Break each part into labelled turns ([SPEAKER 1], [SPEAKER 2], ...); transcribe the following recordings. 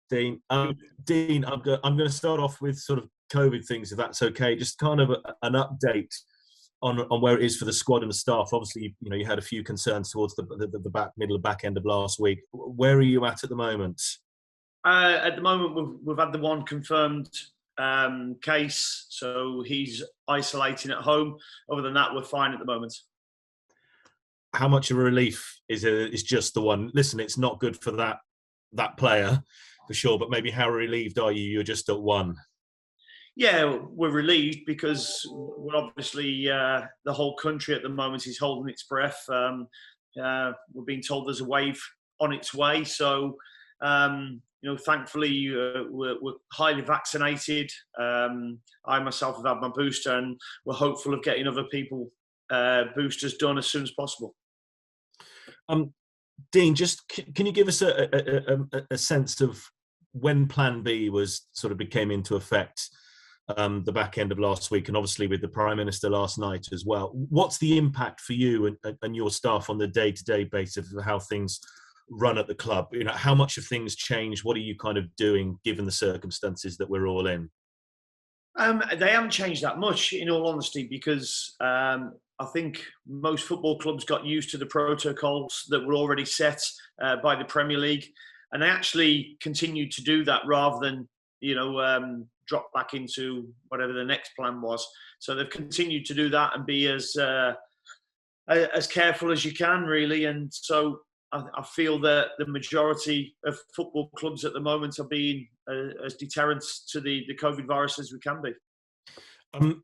[SPEAKER 1] Dean. Dean, I'm going to start off with sort of COVID things, if that's okay. Just kind of an update on where it is for the squad and the staff. Obviously, you had a few concerns towards the back end of last week. Where are you at the moment?
[SPEAKER 2] At the moment, we've had the one confirmed case, so he's isolating at home. Other than that, we're fine at the moment.
[SPEAKER 1] How much of a relief is just the one? Listen, it's not good for that player for sure, but maybe how relieved are you? You're just at one.
[SPEAKER 2] Yeah, we're relieved because we're obviously the whole country at the moment is holding its breath. We're being told there's a wave on its way, so thankfully we're highly vaccinated. I myself have had my booster, and we're hopeful of getting other people boosters done as soon as possible.
[SPEAKER 1] Dean, just can you give us a sense of when Plan B came into effect? The back end of last week, and obviously with the Prime Minister last night as well. What's the impact for you and your staff on the day-to-day basis of how things run at the club? How much have things changed? What are you kind of doing given the circumstances that we're all in?
[SPEAKER 2] They haven't changed that much, in all honesty, because I think most football clubs got used to the protocols that were already set by the Premier League, and they actually continued to do that rather than drop back into whatever the next plan was. So they've continued to do that and be as careful as you can, really. And so I feel that the majority of football clubs at the moment are being as deterrents to the COVID virus as we can be.
[SPEAKER 1] Do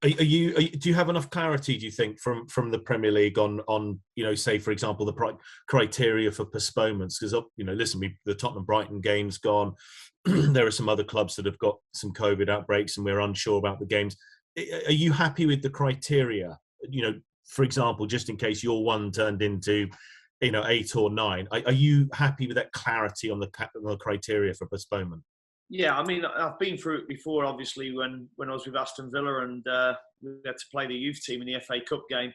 [SPEAKER 1] you have enough clarity, do you think, from the Premier League on say, for example, the criteria for postponements? Because listen, the Tottenham-Brighton game's gone. There are some other clubs that have got some COVID outbreaks, and we're unsure about the games. Are you happy with the criteria? For example, just in case your one turned into 8 or 9, are you happy with that clarity on the criteria for postponement?
[SPEAKER 2] Yeah, I mean, I've been through it before, obviously, when I was with Aston Villa and we had to play the youth team in the FA Cup game.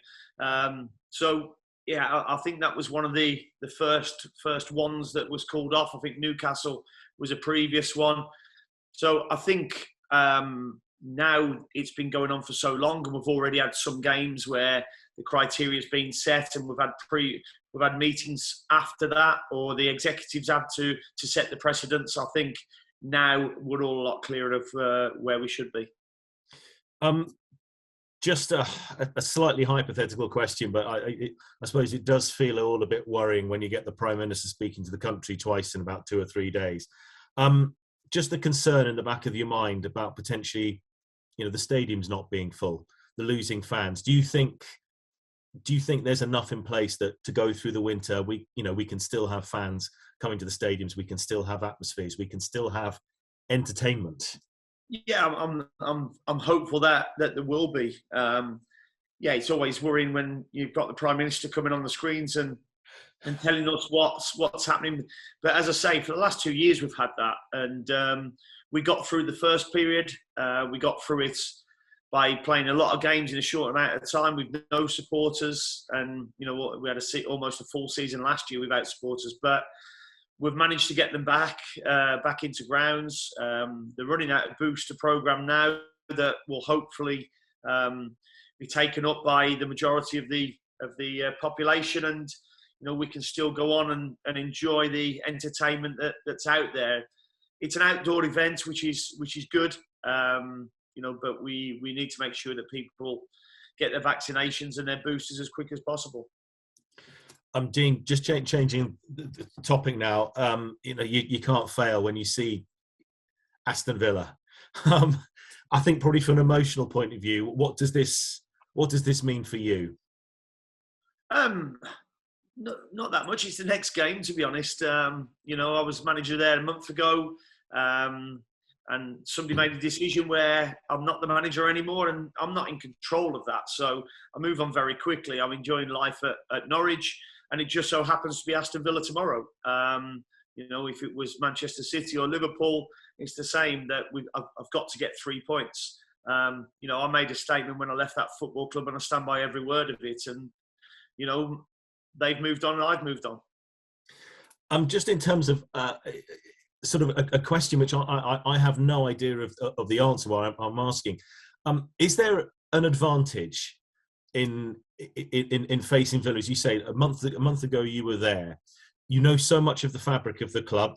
[SPEAKER 2] So, yeah, I think that was one of the first ones that was called off. I think Newcastle was a previous one. So I think now it's been going on for so long, and we've already had some games where the criteria has been set, and we've had meetings after that, or the executives had to set the precedents. I think now we're all a lot clearer of where we should be.
[SPEAKER 1] Just a slightly hypothetical question, but I suppose it does feel all a bit worrying when you get the Prime Minister speaking to the country twice in about 2 or 3 days. Just the concern in the back of your mind about potentially, the stadiums not being full, the losing fans. Do you think there's enough in place that to go through the winter, we can still have fans coming to the stadiums, we can still have atmospheres, we can still have entertainment?
[SPEAKER 2] Yeah, I'm hopeful that there will be. Yeah, it's always worrying when you've got the Prime Minister coming on the screens and telling us what's happening. But as I say, for the last 2 years we've had that, and we got through the first period. We got through it by playing a lot of games in a short amount of time with no supporters, and we had almost a full season last year without supporters, but we've managed to get them back into grounds. They're running out a booster program now that will hopefully be taken up by the majority of the population, and we can still go on and enjoy the entertainment that's out there. It's an outdoor event, which is good, but we need to make sure that people get their vaccinations and their boosters as quick as possible.
[SPEAKER 1] Dean, just changing the topic now. You can't fail when you see Aston Villa. I think probably from an emotional point of view, what does this mean for you?
[SPEAKER 2] Not that much. It's the next game, to be honest. I was manager there a month ago, and somebody made a decision where I'm not the manager anymore, and I'm not in control of that. So I move on very quickly. I'm enjoying life at Norwich, and it just so happens to be Aston Villa tomorrow. If it was Manchester City or Liverpool, it's the same, that I've got to get 3 points. I made a statement when I left that football club, and I stand by every word of it. And, they've moved on and I've moved on.
[SPEAKER 1] Just in terms of sort of a question which I have no idea of the answer why I'm asking. Is there an advantage in facing Villa? As you say, a month ago you were there. You know so much of the fabric of the club.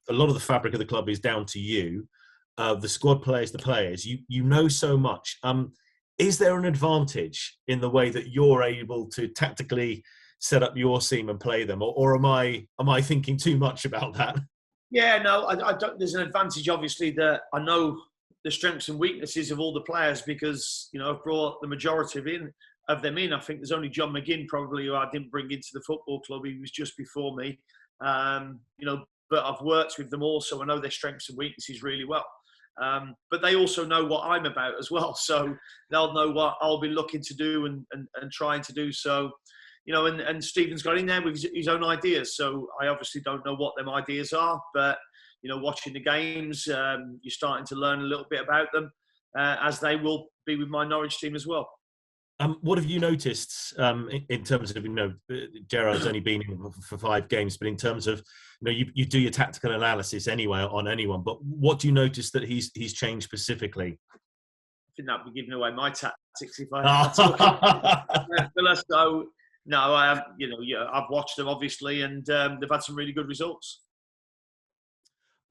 [SPEAKER 1] A lot of the fabric of the club is down to you. The squad players, the players. You know so much. Is there an advantage in the way that you're able to tactically set up your team and play them, or am I thinking too much about that?
[SPEAKER 2] Yeah, no, I don't. There's an advantage, obviously, that I know the strengths and weaknesses of all the players because I've brought the majority of them in. I think there's only John McGinn probably who I didn't bring into the football club. He was just before me, but I've worked with them all, so I know their strengths and weaknesses really well. But they also know what I'm about as well, so they'll know what I'll be looking to do and trying to do. So, and Stephen's got in there with his own ideas. So I obviously don't know what them ideas are, but watching the games, you're starting to learn a little bit about them, as they will be with my Norwich team as well.
[SPEAKER 1] What have you noticed in terms of, Gerard's only been in for 5 games, but in terms of, you do your tactical analysis anyway on anyone, but what do you notice that he's changed specifically?
[SPEAKER 2] I think that would be giving away my tactics if I talk. So, no, I've watched them obviously, and they've had some really good results.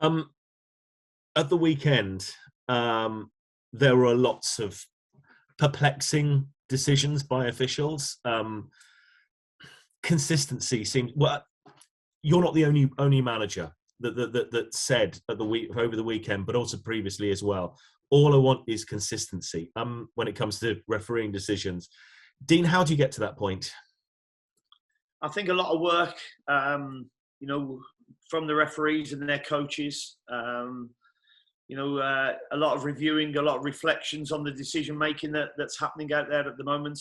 [SPEAKER 1] At the weekend, there were lots of perplexing decisions by officials. Consistency seemed. Well, you're not the only manager that said over the weekend, but also previously as well. All I want is consistency. When it comes to refereeing decisions, Dean, how do you get to that point?
[SPEAKER 2] I think a lot of work, from the referees and their coaches. A lot of reviewing, a lot of reflections on the decision making that's happening out there at the moment.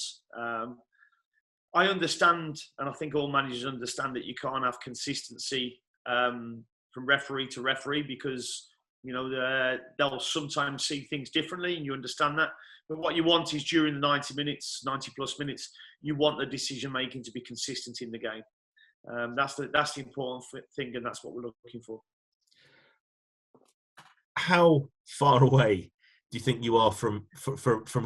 [SPEAKER 2] I understand, and I think all managers understand, that you can't have consistency from referee to referee because they'll sometimes see things differently, and you understand that. But what you want is during the 90 plus minutes, you want the decision making to be consistent in the game. That's the important thing, and that's what we're looking for.
[SPEAKER 1] How far away do you think you are from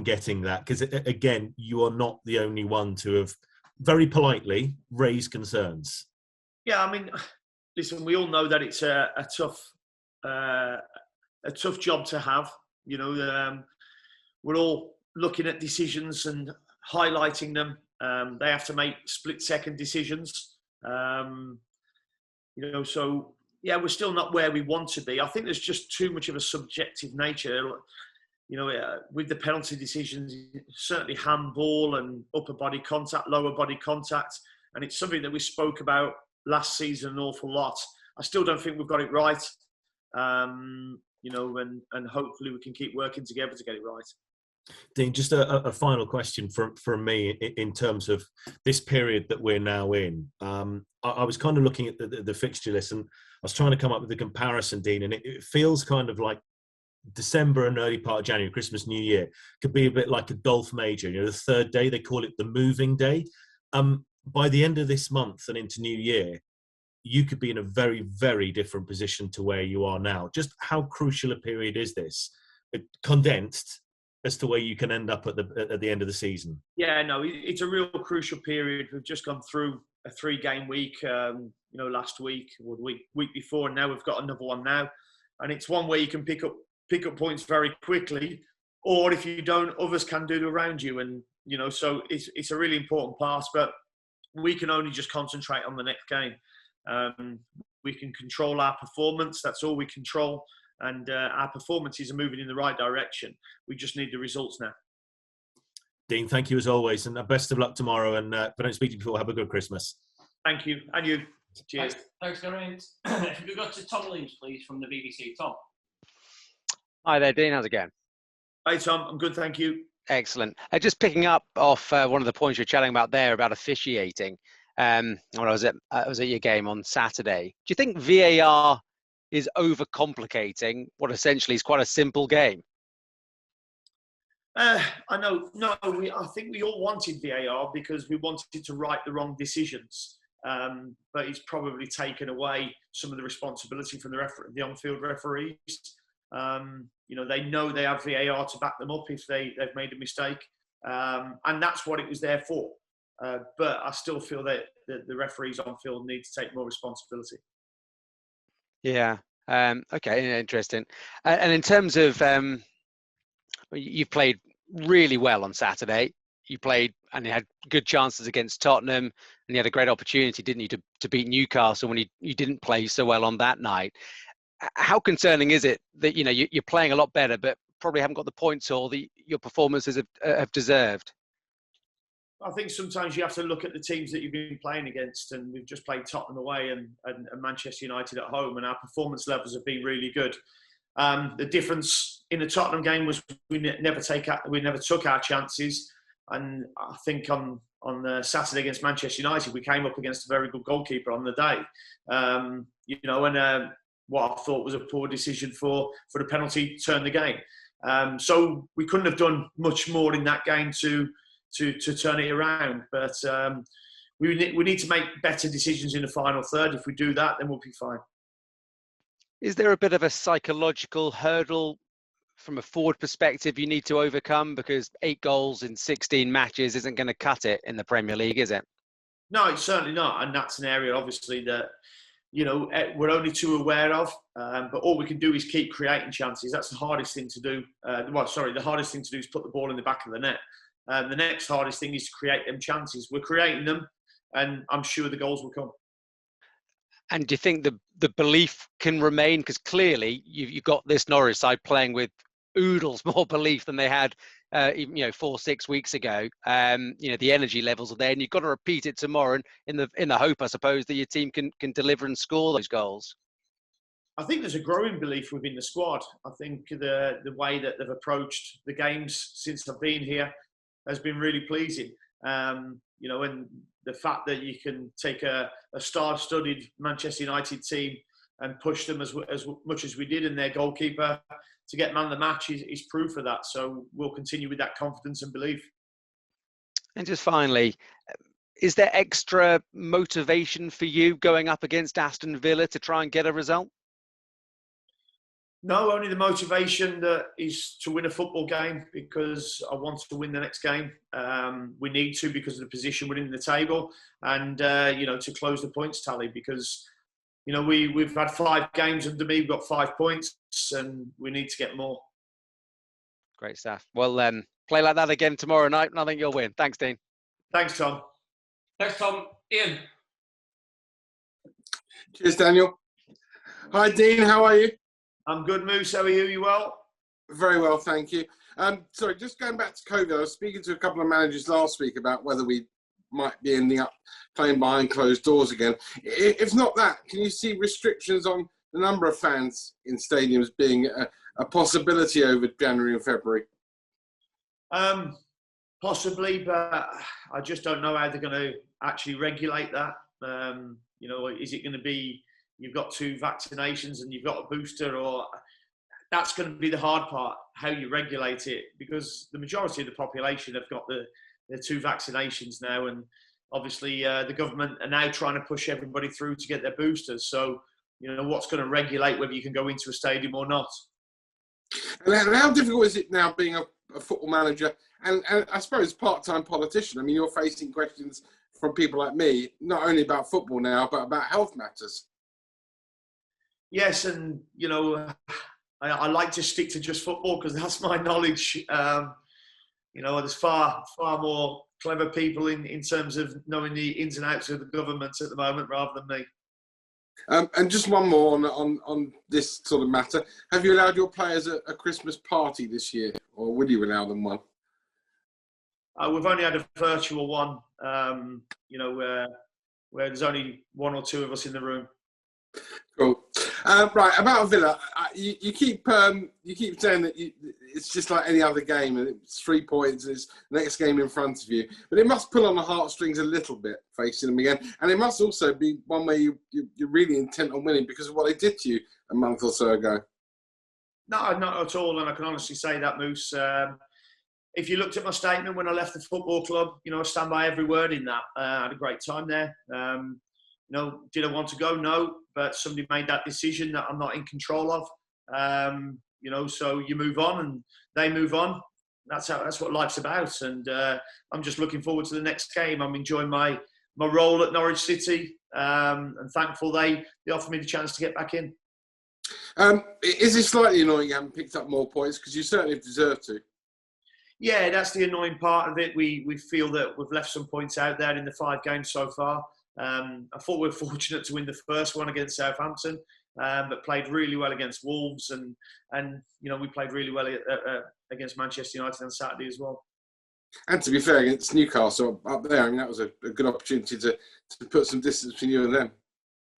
[SPEAKER 1] getting that? Because again, you are not the only one to have very politely raised concerns.
[SPEAKER 2] Yeah, I mean, listen, we all know that it's a tough job to have. We're all looking at decisions and highlighting them. They have to make split-second decisions. So. Yeah, we're still not where we want to be. I think there's just too much of a subjective nature. With the penalty decisions, certainly handball and upper body contact, lower body contact. And it's something that we spoke about last season an awful lot. I still don't think we've got it right. And hopefully we can keep working together to get it right.
[SPEAKER 1] Dean, just a final question from me in terms of this period that we're now in. I was kind of looking at the fixture list, and I was trying to come up with a comparison, Dean, and it feels kind of like December and early part of January, Christmas, New Year, could be a bit like a golf major. The third day, they call it the moving day. By the end of this month and into New Year, you could be in a very, very different position to where you are now. Just how crucial a period is this? Condensed as to where you can end up at the end of the season. Yeah,
[SPEAKER 2] no, it's a real crucial period. We've just gone through a 3-game week, last week or the week before, and now we've got another one now. And it's one where you can pick up points very quickly, or if you don't, others can do around you. And, so it's a really important part, but we can only just concentrate on the next game. We can control our performance. That's all we control. And our performances are moving in the right direction. We just need the results now.
[SPEAKER 1] Dean, thank you as always, and best of luck tomorrow. And if I don't speak to you before, have a good Christmas.
[SPEAKER 2] Thank you. And you. Cheers.
[SPEAKER 3] Thanks, Gary. If we could go to Tom Williams, please, from the BBC. Tom.
[SPEAKER 4] Hi there, Dean. How's it going?
[SPEAKER 2] Hi, Tom. I'm good, thank you.
[SPEAKER 4] Excellent. Just picking up off one of the points you're chatting about there about officiating. When I was at your game on Saturday, do you think VAR is overcomplicating what essentially is quite a simple game?
[SPEAKER 2] I know. No, I think we all wanted VAR because we wanted to right the wrong decisions. but he's probably taken away some of the responsibility from the on-field referees. They know they have VAR to back them up if they've made a mistake, and that's what it was there for. But I still feel that the referees on field need to take more responsibility.
[SPEAKER 4] Yeah. Okay. Interesting. And in terms of, you've played really well on Saturday. You played and you had good chances against Tottenham, and you had a great opportunity, didn't you, to beat Newcastle when you didn't play so well on that night. How concerning is it that you're playing a lot better, but probably haven't got the points or your performances have deserved?
[SPEAKER 2] I think sometimes you have to look at the teams that you've been playing against, and we've just played Tottenham away and Manchester United at home, and our performance levels have been really good. The difference in the Tottenham game was we never took our chances, and I think on Saturday against Manchester United we came up against a very good goalkeeper on the day. And what I thought was a poor decision for the penalty turned the game. So we couldn't have done much more in that game to turn it around. But we need to make better decisions in the final third. If we do that, then we'll be fine.
[SPEAKER 4] Is there a bit of a psychological hurdle from a forward perspective you need to overcome? Because 8 goals in 16 matches isn't going to cut it in the Premier League, is it?
[SPEAKER 2] No, it's certainly not. And that's an area, obviously, that we're only too aware of. But all we can do is keep creating chances. That's the hardest thing to do. The hardest thing to do is put the ball in the back of the net. The next hardest thing is to create them chances. We're creating them, and I'm sure the goals will come.
[SPEAKER 4] And do you think the belief can remain? Because clearly you've got this Norwich side playing with oodles more belief than they had, 4-6 weeks ago. The energy levels are there, and you've got to repeat it tomorrow. And in the hope, I suppose, that your team can deliver and score those goals.
[SPEAKER 2] I think there's a growing belief within the squad. I think the way that they've approached the games since I've been here has been really pleasing. And the fact that you can take a star-studded Manchester United team and push them as much as we did, and their goalkeeper to get man of the match is proof of that. So we'll continue with that confidence and belief.
[SPEAKER 4] And just finally, is there extra motivation for you going up against Aston Villa to try and get a result?
[SPEAKER 2] No, only the motivation that is to win a football game, because I want to win the next game. We need to, because of the position we're in the table, and to close the points tally, because we've had 5 games under me. We've got 5 points, and we need to get more.
[SPEAKER 4] Great stuff. Well, play like that again tomorrow night, and I think you'll win. Thanks, Dean.
[SPEAKER 2] Thanks, Tom.
[SPEAKER 3] Thanks, Tom. Ian.
[SPEAKER 5] Cheers, Daniel. Hi, Dean. How are you?
[SPEAKER 2] I'm good, Moose. How are you? You well?
[SPEAKER 5] Very well, thank you. Sorry, just going back to COVID, I was speaking to a couple of managers last week about whether we might be ending up playing behind closed doors again. If not that, can you see restrictions on the number of fans in stadiums being a possibility over January and February?
[SPEAKER 2] Possibly, but I just don't know how they're going to actually regulate that. Is it going to be you've got 2 vaccinations and you've got a booster, or that's going to be the hard part, how you regulate it, because the majority of the population have got the 2 vaccinations now, and obviously the government are now trying to push everybody through to get their boosters. So, what's going to regulate whether you can go into a stadium or not?
[SPEAKER 5] And how difficult is it now being a football manager and I suppose part-time politician? I mean, you're facing questions from people like me, not only about football now, but about health matters.
[SPEAKER 2] Yes, and I like to stick to just football because that's my knowledge. There's far more clever people in terms of knowing the ins and outs of the government at the moment rather than me.
[SPEAKER 5] And just one more on this sort of matter. Have you allowed your players a Christmas party this year, or will you allow them one?
[SPEAKER 2] We've only had a virtual one, where there's only 1 or 2 of us in the room.
[SPEAKER 5] Cool. Right, about Villa, you keep saying that it's just like any other game, and it's 3 points, and it's the next game in front of you. But it must pull on the heartstrings a little bit facing them again, and it must also be one where you're really intent on winning because of what they did to you a month or so ago.
[SPEAKER 2] No, not at all, and I can honestly say that, Moose. If you looked at my statement when I left the football club, I stand by every word in that. I had a great time there. did I want to go? No, but somebody made that decision that I'm not in control of. So you move on and they move on. That's what life's about. And I'm just looking forward to the next game. I'm enjoying my role at Norwich City, and thankful they offered me the chance to get back in.
[SPEAKER 5] Is it slightly annoying you haven't picked up more points? Because you certainly deserve to.
[SPEAKER 2] Yeah, that's the annoying part of it. We feel that we've left some points out there in the 5 games so far. I thought we were fortunate to win the first one against Southampton, but played really well against Wolves, and we played really well against Manchester United on Saturday as well. And
[SPEAKER 5] to be fair, against Newcastle up there, I mean, that was a good opportunity to put some distance between you and them.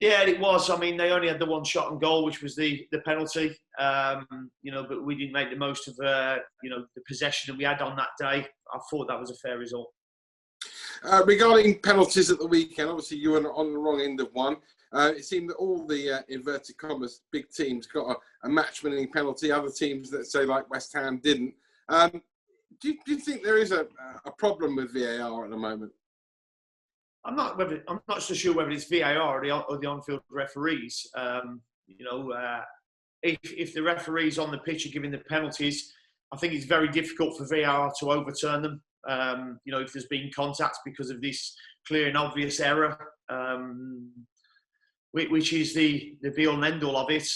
[SPEAKER 2] Yeah, it was. I mean, they only had the one shot on goal, which was the penalty. But we didn't make the most of the possession that we had on that day. I thought that was a fair result.
[SPEAKER 5] Regarding penalties at the weekend, obviously you were on the wrong end of one. It seemed that all the inverted commas big teams got a match-winning penalty. Other teams, let's say like West Ham, didn't. Do you think there is a problem with VAR at the moment?
[SPEAKER 2] I'm not so sure whether it's VAR or the on-field referees. If the referees on the pitch are giving the penalties, I think it's very difficult for VAR to overturn them. If there's been contact because of this clear and obvious error, which is the be-all and end-all of it.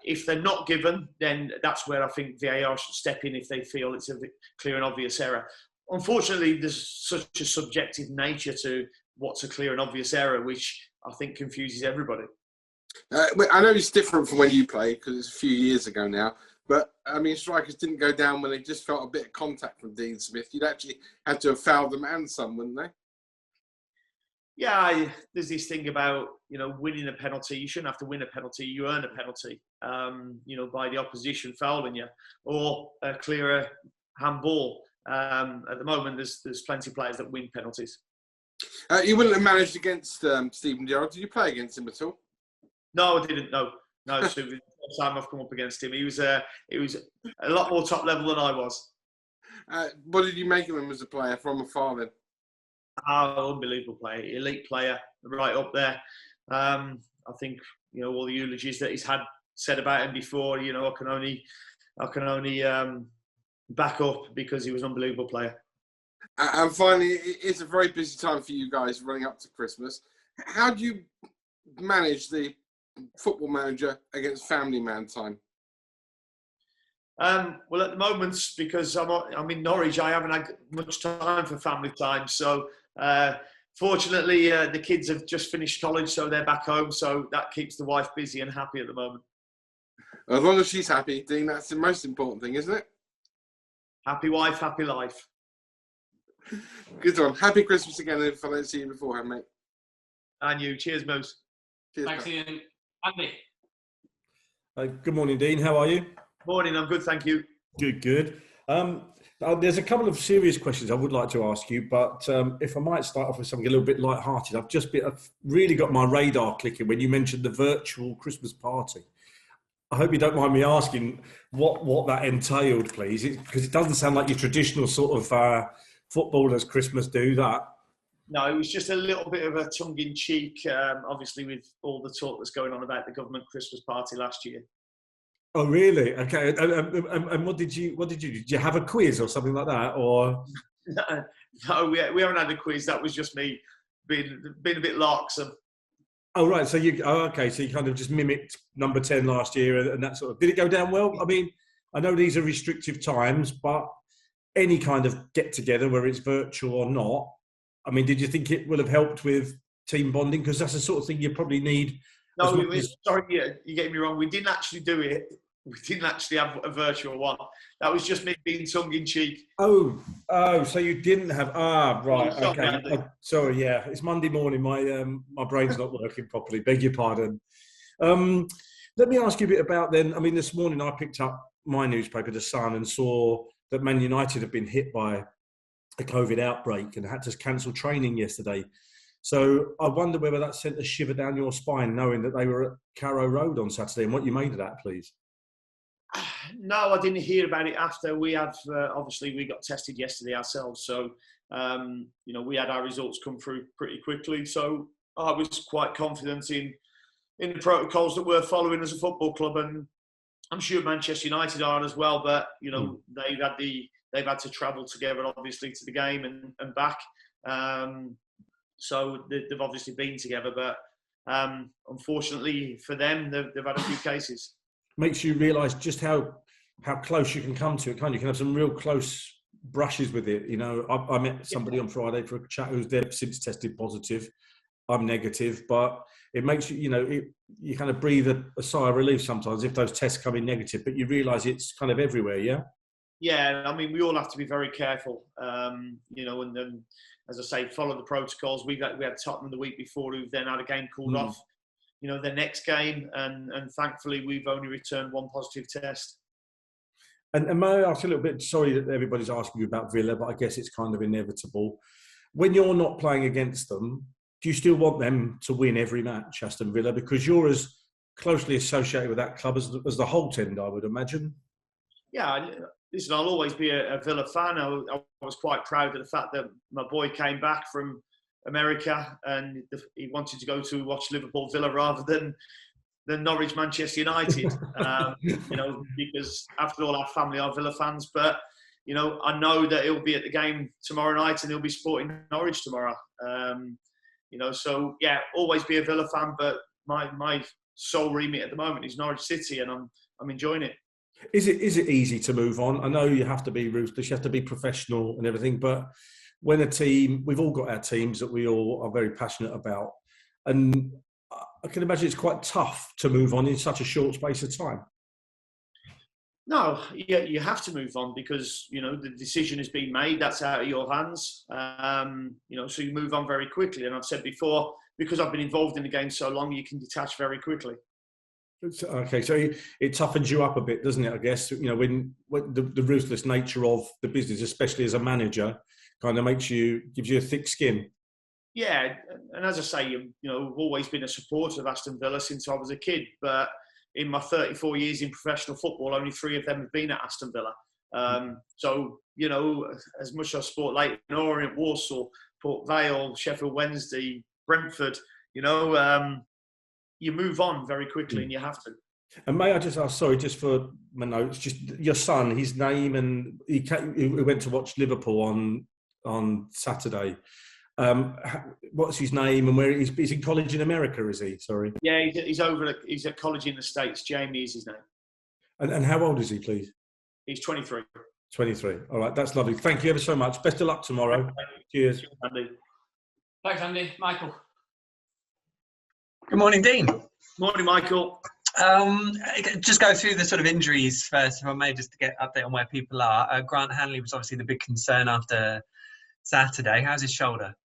[SPEAKER 2] If they're not given, then that's where I think VAR should step in if they feel it's a clear and obvious error. Unfortunately, there's such a subjective nature to what's a clear and obvious error, which I think confuses everybody.
[SPEAKER 5] I know it's different from when you played because it's a few years ago now. But, I mean, strikers didn't go down when they just felt a bit of contact from Dean Smith. You'd actually had to have fouled them and some, wouldn't they?
[SPEAKER 2] Yeah, there's this thing about, winning a penalty. You shouldn't have to win a penalty. You earn a penalty, by the opposition fouling you, or a clearer handball. At the moment, there's plenty of players that win penalties.
[SPEAKER 5] You wouldn't have managed against Steven Gerrard. Did you play against him at all?
[SPEAKER 2] No, I didn't. No. So the first time I've come up against him, he was a lot more top level than I was.
[SPEAKER 5] What did you make of him as a player from afar then?
[SPEAKER 2] Oh, unbelievable player, elite player, right up there. I think all the eulogies that he's had said about him before. I can only back up because he was an unbelievable player.
[SPEAKER 5] And finally, it's a very busy time for you guys running up to Christmas. How do you manage the football manager against family man time?
[SPEAKER 2] Well, at the moment, because I'm in Norwich, I haven't had much time for family time. So, fortunately, the kids have just finished college, so they're back home. So that keeps the wife busy and happy at the moment. As
[SPEAKER 5] long as she's happy, Dean, that's the most important thing, isn't it?
[SPEAKER 2] Happy wife, happy life.
[SPEAKER 5] Good one. Happy Christmas again if I don't see you beforehand, mate.
[SPEAKER 2] And you. Cheers, Moose.
[SPEAKER 5] Cheers,
[SPEAKER 3] thanks, Ian. Andy.
[SPEAKER 1] Good morning, Dean. How are you?
[SPEAKER 2] Morning. I'm good, thank you.
[SPEAKER 1] Good. There's a couple of serious questions I would like to ask you, but if I might start off with something a little bit light-hearted. I've really got my radar clicking when you mentioned the virtual Christmas party. I hope you don't mind me asking what that entailed, please, because it doesn't sound like your traditional sort of footballers Christmas do that.
[SPEAKER 2] No, it was just a little bit of a tongue-in-cheek, obviously with all the talk that's going on about the government Christmas party last year.
[SPEAKER 1] Oh, really? Okay. And what did you do? Did you have a quiz or something like that, or?
[SPEAKER 2] No, we haven't had a quiz. That was just me being a bit larksome.
[SPEAKER 1] Oh, right. So you kind of just mimicked number 10 last year and that sort of. Did it go down well? I mean, I know these are restrictive times, but any kind of get together, whether it's virtual or not, I mean, did you think it will have helped with team bonding? Because that's the sort of thing you probably need.
[SPEAKER 2] No, sorry, you're getting me wrong. We didn't actually do it. We didn't actually have a virtual one. That was just me being tongue-in-cheek.
[SPEAKER 1] Oh, so you didn't have... right,
[SPEAKER 2] No,
[SPEAKER 1] okay. Sorry, yeah. It's Monday morning. My brain's not working properly. Beg your pardon. Let me ask you a bit about then... I mean, this morning I picked up my newspaper, The Sun, and saw that Man United have been hit by a COVID outbreak and had to cancel training yesterday. So I wonder whether that sent a shiver down your spine, knowing that they were at Carrow Road on Saturday, and what you made of that, please.
[SPEAKER 2] No, I didn't hear about it after. We have obviously we got tested yesterday ourselves, so we had our results come through pretty quickly. So I was quite confident in the protocols that we're following as a football club, and I'm sure Manchester United are as well. But you know, they've had to travel together, obviously, to the game and back. So they've obviously been together, but unfortunately for them, they've had a few cases.
[SPEAKER 6] Makes you realise just how close you can come to it, can't you? You can have some real close brushes with it. You know, I met somebody on Friday for a chat who's there since tested positive. I'm negative, but it makes you, you know, you kind of breathe a sigh of relief sometimes if those tests come in negative, but you realise it's kind of everywhere, yeah?
[SPEAKER 2] Yeah, I mean, we all have to be very careful, you know, and then, as I say, follow the protocols. We had Tottenham the week before, who then had a game called off, you know, their next game, and thankfully we've only returned one positive test.
[SPEAKER 6] And may I ask a little bit, sorry that everybody's asking you about Villa, but I guess it's kind of inevitable. When you're not playing against them, do you still want them to win every match, Aston Villa? Because you're as closely associated with that club as the whole end, I would imagine.
[SPEAKER 2] Yeah, listen, I'll always be a Villa fan. I was quite proud of the fact that my boy came back from America and he wanted to go to watch Liverpool Villa rather than Norwich Manchester United. You know, because after all, our family are Villa fans. But you know, I know that he'll be at the game tomorrow night and he'll be supporting Norwich tomorrow. You know, so yeah, always be a Villa fan. But my sole remit at the moment is Norwich City, and I'm enjoying it.
[SPEAKER 6] Is it easy to move on? I know you have to be ruthless, you have to be professional and everything, but when a team, we've all got our teams that we all are very passionate about, and I can imagine it's quite tough to move on in such a short space of time.
[SPEAKER 2] No, yeah, you have to move on because, you know, the decision has been made. That's out of your hands. You know, so you move on very quickly. And I've said before, because I've been involved in the game so long, you can detach very quickly.
[SPEAKER 6] Okay, so it toughens you up a bit, doesn't it? I guess, you know, when the ruthless nature of the business, especially as a manager, kind of gives you a thick skin.
[SPEAKER 2] Yeah, and as I say, you know, I've always been a supporter of Aston Villa since I was a kid. But in my 34 years in professional football, only 3 of them have been at Aston Villa. So, you know, as much as I support Leyton Orient, Warsaw, Port Vale, Sheffield Wednesday, Brentford, you know, you move on very quickly and you have to.
[SPEAKER 6] And may I just ask, sorry, just for my notes, just your son, his name, and he went to watch Liverpool on Saturday. What's his name and where he's in college in America, is he? Sorry.
[SPEAKER 2] Yeah, he's at college in the States. Jamie is his name.
[SPEAKER 6] And how old is he, please?
[SPEAKER 2] He's 23.
[SPEAKER 6] 23. All right, that's lovely. Thank you ever so much. Best of luck tomorrow. Cheers.
[SPEAKER 2] Andy.
[SPEAKER 3] Thanks, Andy. Michael.
[SPEAKER 7] Good morning, Dean.
[SPEAKER 2] Morning, Michael.
[SPEAKER 7] Just go through the sort of injuries first, if I may, just to get an update on where people are. Grant Hanley was obviously the big concern after Saturday. How's his shoulder?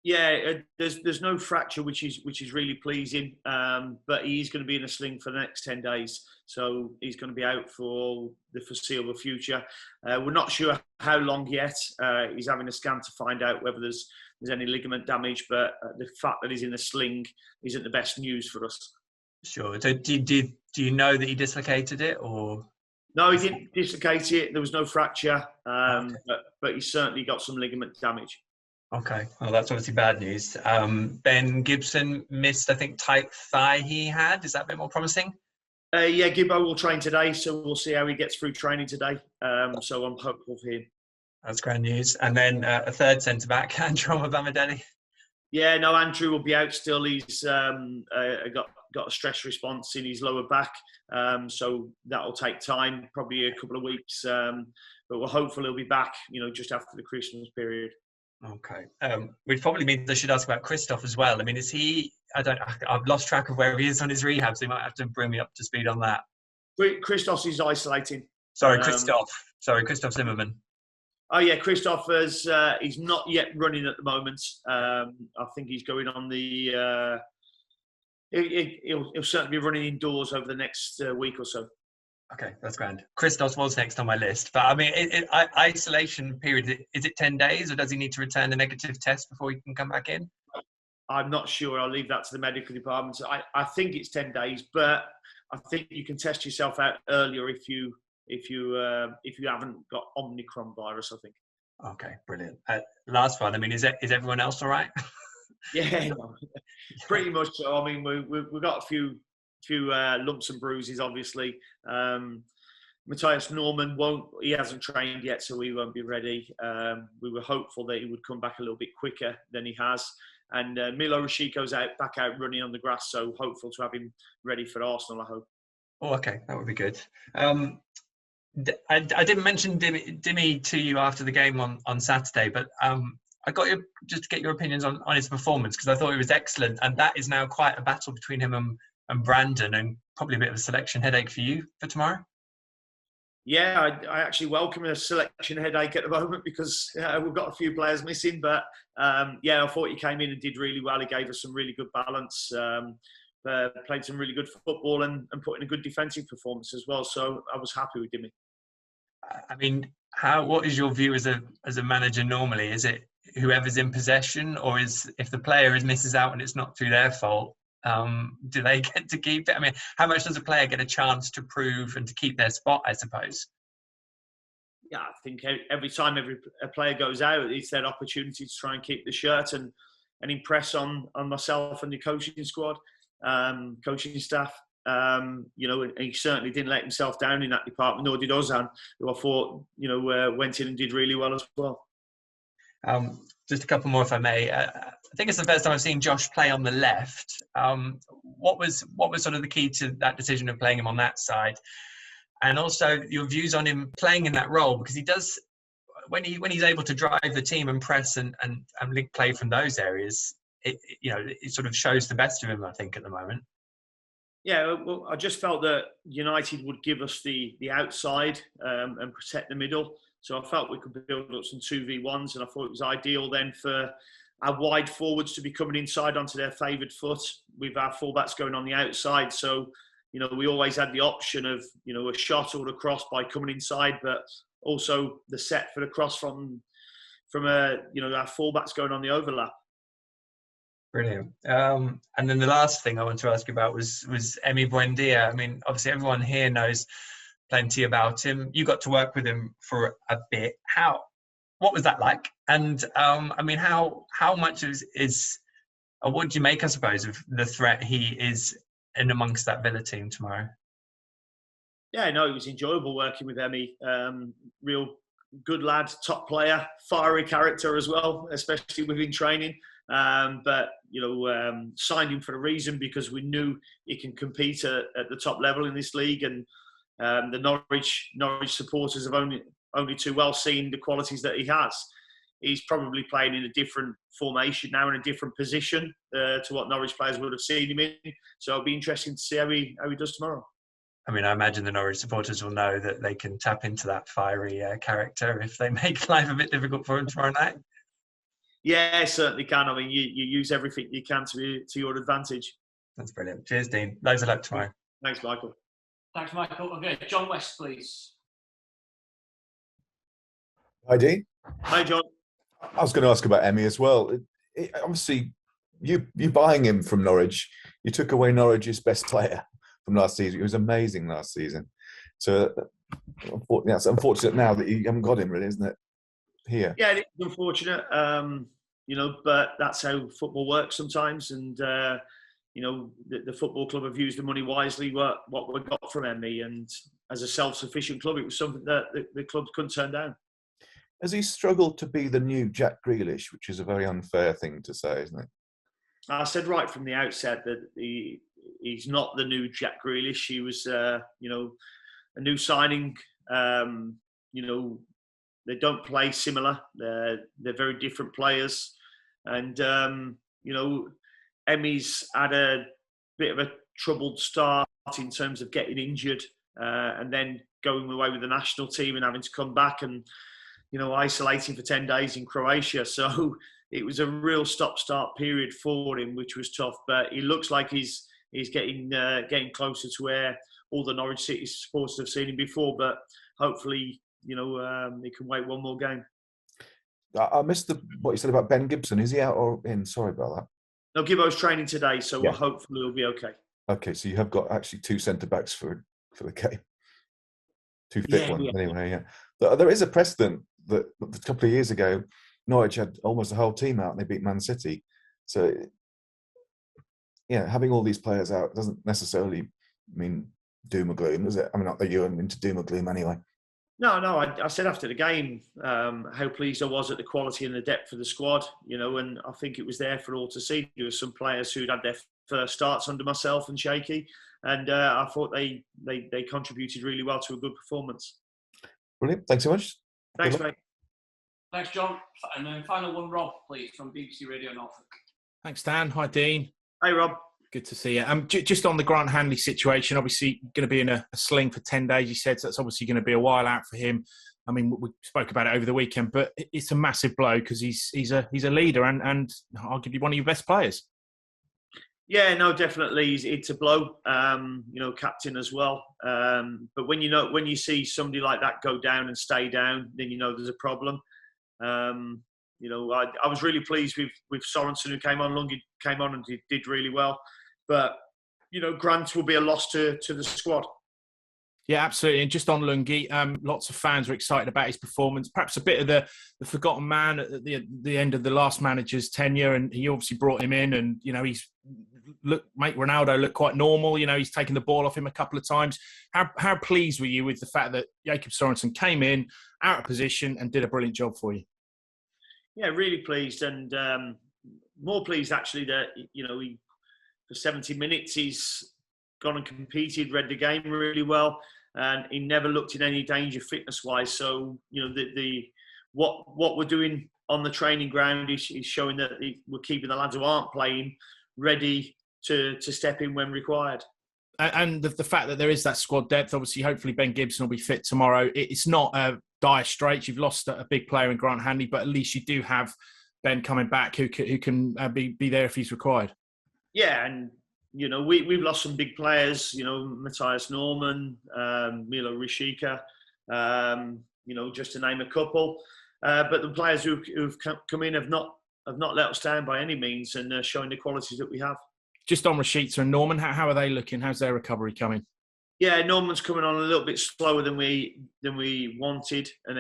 [SPEAKER 2] Yeah, there's no fracture, which is really pleasing. But he's going to be in a sling for the next 10 days, so he's going to be out for the foreseeable future. We're not sure how long yet. He's having a scan to find out whether there's any ligament damage, but the fact that he's in a sling isn't the best news for us.
[SPEAKER 7] Sure. So do you know that he dislocated it, or?
[SPEAKER 2] No, he didn't dislocate it. There was no fracture,
[SPEAKER 7] Okay.
[SPEAKER 2] but he certainly got some ligament damage.
[SPEAKER 7] Okay, well, that's obviously bad news. Ben Gibson missed, I think, tight thigh he had. Is that a bit more promising?
[SPEAKER 2] Yeah, Gibbo will train today, so we'll see how he gets through training today. So I'm hopeful for him.
[SPEAKER 7] That's great news. And then a third centre-back, Andrew Bamadelli.
[SPEAKER 2] Yeah, no, Andrew will be out still. He's got a stress response in his lower back, so that'll take time, probably a couple of weeks. But we're hopeful he'll be back, you know, just after the Christmas period.
[SPEAKER 7] Okay. Which probably means I should ask about Christoph as well. I mean, is he? I've lost track of where he is on his rehab, so you might have to bring me up to speed on that.
[SPEAKER 2] Christoph is isolating.
[SPEAKER 7] Christoph Zimmerman.
[SPEAKER 2] Oh yeah, Christoph he's not yet running at the moment. I think he's going on the. He'll certainly be running indoors over the next week or so.
[SPEAKER 7] Okay, that's grand. Christos was next on my list, but I mean, isolation period, is it 10 days, or does he need to return the negative test before he can come back in?
[SPEAKER 2] I'm not sure. I'll leave that to the medical department. I think it's 10 days, but I think you can test yourself out earlier if you haven't got Omicron virus, I think.
[SPEAKER 7] Okay, brilliant. Last one. I mean, is everyone else all right?
[SPEAKER 2] Yeah, no, pretty much so. I mean, we've got a few lumps and bruises, obviously. Matthias Norman he hasn't trained yet, so he won't be ready. We were hopeful that he would come back a little bit quicker than he has. And Milo Rashiko's back out running on the grass, so hopeful to have him ready for Arsenal, I hope.
[SPEAKER 7] Oh, okay, that would be good. I didn't mention Dimmy to you after the game on Saturday, but I got you just to get your opinions on his performance, because I thought it was excellent, and that is now quite a battle between him and Brandon, and probably a bit of a selection headache for you for tomorrow.
[SPEAKER 2] Yeah, I actually welcome a selection headache at the moment because we've got a few players missing. But I thought he came in and did really well. He gave us some really good balance, played some really good football and put in a good defensive performance as well. So I was happy with Dimmy.
[SPEAKER 7] I mean, what is your view as a manager normally? Is it whoever's in possession, or if the player misses out and it's not through their fault, do they get to keep it? I mean, how much does a player get a chance to prove and to keep their spot, I suppose?
[SPEAKER 2] Yeah, I think every time a player goes out, it's their opportunity to try and keep the shirt and impress on myself and the coaching squad, coaching staff. And he certainly didn't let himself down in that department, nor did Ozan, who I thought went in and did really well as well.
[SPEAKER 7] Just a couple more, if I may. I think it's the first time I've seen Josh play on the left. What was sort of the key to that decision of playing him on that side, and also your views on him playing in that role, because he does, when he's able to drive the team and press and link play from those areas, it sort of shows the best of him, I think, at the moment.
[SPEAKER 2] Yeah, well, I just felt that United would give us the outside and protect the middle. So I felt we could build up some 2v1s, and I thought it was ideal then for our wide forwards to be coming inside onto their favoured foot with our fullbacks going on the outside. So, we always had the option of, a shot or a cross by coming inside, but also the set for the cross from our fullbacks going on the overlap.
[SPEAKER 7] Brilliant. And then the last thing I want to ask you about was Emi Buendia. I mean, obviously everyone here knows plenty about him. You got to work with him for a bit. What was that like? And I mean, how much is what do you make, I suppose, of the threat he is in amongst that Villa team tomorrow?
[SPEAKER 2] Yeah, no, it was enjoyable working with Emi. Real good lad, top player, fiery character as well, especially within training. But signed him for a reason, because we knew he can compete at the top level in this league, and the Norwich supporters have only too well seen the qualities that he has. He's probably playing in a different formation now, in a different position to what Norwich players would have seen him in. So it'll be interesting to see how he does tomorrow.
[SPEAKER 7] I mean, I imagine the Norwich supporters will know that they can tap into that fiery character if they make life a bit difficult for him tomorrow night.
[SPEAKER 2] Yeah, certainly can. I mean, you use everything you can to your advantage.
[SPEAKER 7] That's brilliant. Cheers, Dean. Loads of luck tomorrow.
[SPEAKER 2] Thanks, Michael.
[SPEAKER 3] Thanks, Michael. Okay, John West, please.
[SPEAKER 8] Hi, Dean.
[SPEAKER 2] Hi, John.
[SPEAKER 8] I was going to ask about Emi as well. Obviously, you buying him from Norwich, you took away Norwich's best player from last season. It was amazing last season. So it's unfortunate now that you haven't got him, really, isn't it? Here.
[SPEAKER 2] Yeah, it's unfortunate, but that's how football works sometimes. And the football club have used the money wisely. What we got from Emi, and as a self-sufficient club, it was something that the club couldn't turn down.
[SPEAKER 8] Has he struggled to be the new Jack Grealish, which is a very unfair thing to say, isn't it? I
[SPEAKER 2] said right from the outset that he's not the new Jack Grealish. He was, a new signing. They don't play similar. They're very different players. And, Emi's had a bit of a troubled start in terms of getting injured and then going away with the national team and having to come back and, isolating for 10 days in Croatia. So it was a real stop-start period for him, which was tough. But he looks like he's getting closer to where all the Norwich City supporters have seen him before. But hopefully, he can wait one more game.
[SPEAKER 8] I missed what you said about Ben Gibson. Is he out or in? Sorry about that.
[SPEAKER 2] No, Gibbo's training today, so
[SPEAKER 8] yeah.
[SPEAKER 2] Hopefully he'll be okay.
[SPEAKER 8] Okay, so you have got actually two centre-backs for the game. Two fit ones, anyway, yeah. There is a precedent that a couple of years ago, Norwich had almost the whole team out and they beat Man City. So, yeah, having all these players out doesn't necessarily mean doom or gloom, does it? I mean, not that you're into doom or gloom anyway.
[SPEAKER 2] No, I said after the game how pleased I was at the quality and the depth of the squad, and I think it was there for all to see. There were some players who'd had their first starts under myself and Shaky, and I thought they contributed really well to a good performance.
[SPEAKER 8] Brilliant. Thanks so much.
[SPEAKER 2] Thanks, mate.
[SPEAKER 3] Thanks, John. And then final one, Rob, please, from BBC Radio Norfolk.
[SPEAKER 9] Thanks, Dan. Hi, Dean.
[SPEAKER 2] Hey, Rob.
[SPEAKER 9] Good to see you. Just on the Grant Hanley situation, obviously going to be in a sling for 10 days, he said, so that's obviously going to be a while out for him. I mean, we spoke about it over the weekend, but it's a massive blow because he's a leader and arguably one of your best players.
[SPEAKER 2] Yeah, no, definitely, it's a blow. Captain as well. But when you see somebody like that go down and stay down, then there's a problem. I was really pleased with Sorensen, who came on. Lungi came on and did really well. But, Grant will be a loss to the squad.
[SPEAKER 9] Yeah, absolutely. And just on Lungi, lots of fans were excited about his performance. Perhaps a bit of the forgotten man at the end of the last manager's tenure, and he obviously brought him in. And he's make Ronaldo look quite normal. He's taken the ball off him a couple of times. How pleased were you with the fact that Jakob Sorensen came in out of position and did a brilliant job for you?
[SPEAKER 2] Yeah, really pleased, and more pleased actually that he for 70 minutes he's gone and competed, read the game really well, and he never looked in any danger fitness-wise. So what we're doing on the training ground is showing that we're keeping the lads who aren't playing ready to step in when required.
[SPEAKER 9] And the fact that there is that squad depth, obviously, hopefully Ben Gibson will be fit tomorrow. It's not dire straits. You've lost a big player in Grant Hanley, but at least you do have Ben coming back who can be there if he's required.
[SPEAKER 2] Yeah, and we've lost some big players. Matthias Norman, Milo Rishika, just to name a couple. But the players who've come in have not let us down by any means, and showing the qualities that we have. Just
[SPEAKER 9] on Rashida and Norman, how are they looking? How's their recovery coming?
[SPEAKER 2] Yeah, Norman's coming on a little bit slower than we wanted and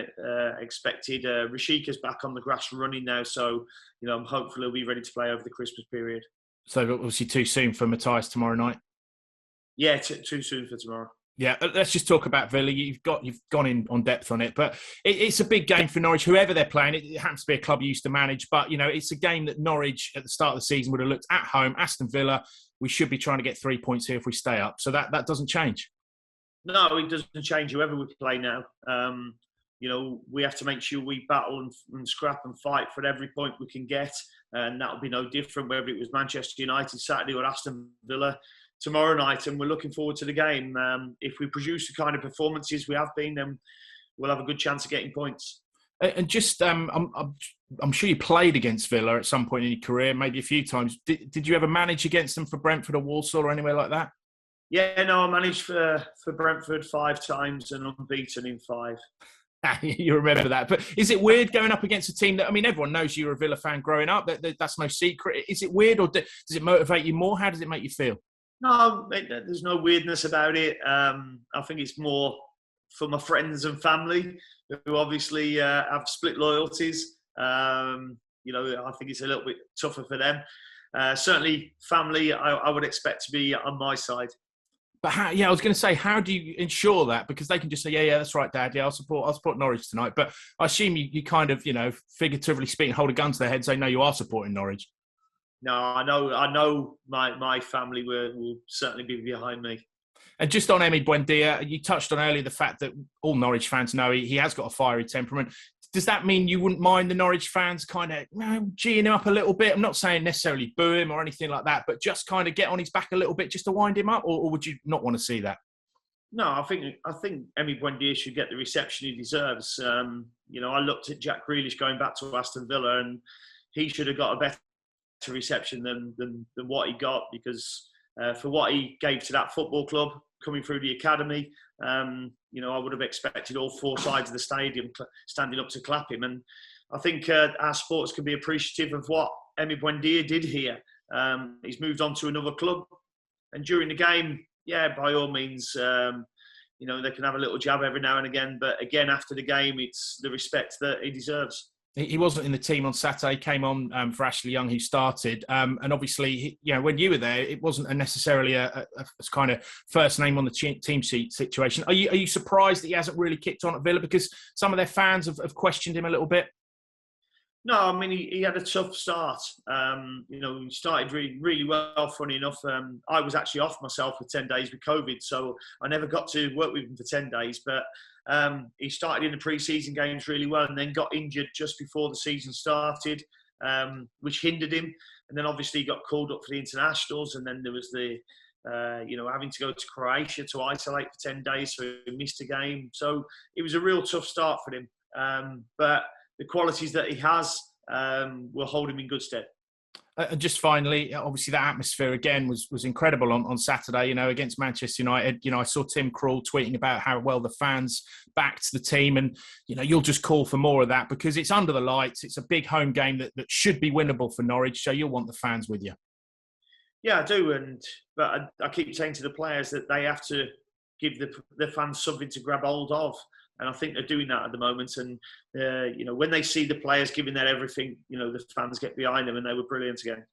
[SPEAKER 2] expected. Rashika's back on the grass running now, so I'm hopeful he'll be ready to play over the Christmas period.
[SPEAKER 9] So obviously too soon for Matthias tomorrow night?
[SPEAKER 2] Yeah, too soon for tomorrow.
[SPEAKER 9] Yeah, let's just talk about Villa. You've gone in on depth on it, but it's a big game for Norwich. Whoever they're playing, it happens to be a club you used to manage, but it's a game that Norwich at the start of the season would have looked at home. Aston Villa, we should be trying to get 3 points here if we stay up. So that doesn't change.
[SPEAKER 2] No, it doesn't change. Whoever we play now, we have to make sure we battle and scrap and fight for every point we can get, and that'll be no different whether it was Manchester United Saturday or Aston Villa tomorrow night. And we're looking forward to the game. If we produce the kind of performances we have been, then we'll have a good chance of getting points.
[SPEAKER 9] And just, I'm sure you played against Villa at some point in your career, maybe a few times. Did you ever manage against them for Brentford or Walsall or anywhere like that?
[SPEAKER 2] Yeah, no, I managed for Brentford 5 times and unbeaten in 5.
[SPEAKER 9] You remember that. But is it weird going up against a team that, everyone knows you were a Villa fan growing up. That's no secret. Is it weird or does it motivate you more? How does it make you feel?
[SPEAKER 2] No, there's no weirdness about it. I think it's more for my friends and family who obviously have split loyalties. I think it's a little bit tougher for them. Certainly family, I would expect to be on my side.
[SPEAKER 9] But I was going to say, how do you ensure that? Because they can just say, yeah, that's right, Dad. Yeah, I'll support Norwich tonight. But I assume you kind of, figuratively speaking, hold a gun to their head and say, no, you are supporting Norwich.
[SPEAKER 2] No, I know my family will certainly be behind me.
[SPEAKER 9] And just on Emi Buendia, you touched on earlier the fact that all Norwich fans know he has got a fiery temperament. Does that mean you wouldn't mind the Norwich fans kind of geeing him up a little bit? I'm not saying necessarily boo him or anything like that, but just kind of get on his back a little bit just to wind him up, or would you not want to see that?
[SPEAKER 2] No, I think Emi Buendia should get the reception he deserves. I looked at Jack Grealish going back to Aston Villa, and he should have got a better reception than what he got, because for what he gave to that football club coming through the academy, I would have expected all 4 sides of the stadium standing up to clap him. And I think our sports can be appreciative of what Emi Buendia did here. He's moved on to another club, and during the game, yeah, by all means, they can have a little jab every now and again. But again, after the game, it's the respect that he deserves.
[SPEAKER 9] He wasn't in the team on Saturday. Came on for Ashley Young, who started. And obviously, when you were there, it wasn't necessarily a kind of first name on the team sheet situation. Are you surprised that he hasn't really kicked on at Villa, because some of their fans have questioned him a little bit?
[SPEAKER 2] No, I mean, he had a tough start. He started really, really well, funny enough. I was actually off myself for 10 days with COVID, so I never got to work with him for 10 days. But he started in the pre-season games really well, and then got injured just before the season started, which hindered him. And then obviously he got called up for the internationals, and then there was the, having to go to Croatia to isolate for 10 days, so he missed a game. So it was a real tough start for him. But the qualities that he has will hold him in good stead.
[SPEAKER 9] And just finally, obviously that atmosphere again was incredible on Saturday, against Manchester United. I saw Tim Krul tweeting about how well the fans backed the team, and, you'll just call for more of that, because it's under the lights. It's a big home game that should be winnable for Norwich, so you'll want the fans with you.
[SPEAKER 2] Yeah, I do. But I keep saying to the players that they have to give the fans something to grab hold of. And I think they're doing that at the moment. And, when they see the players giving their everything, the fans get behind them, and they were brilliant again.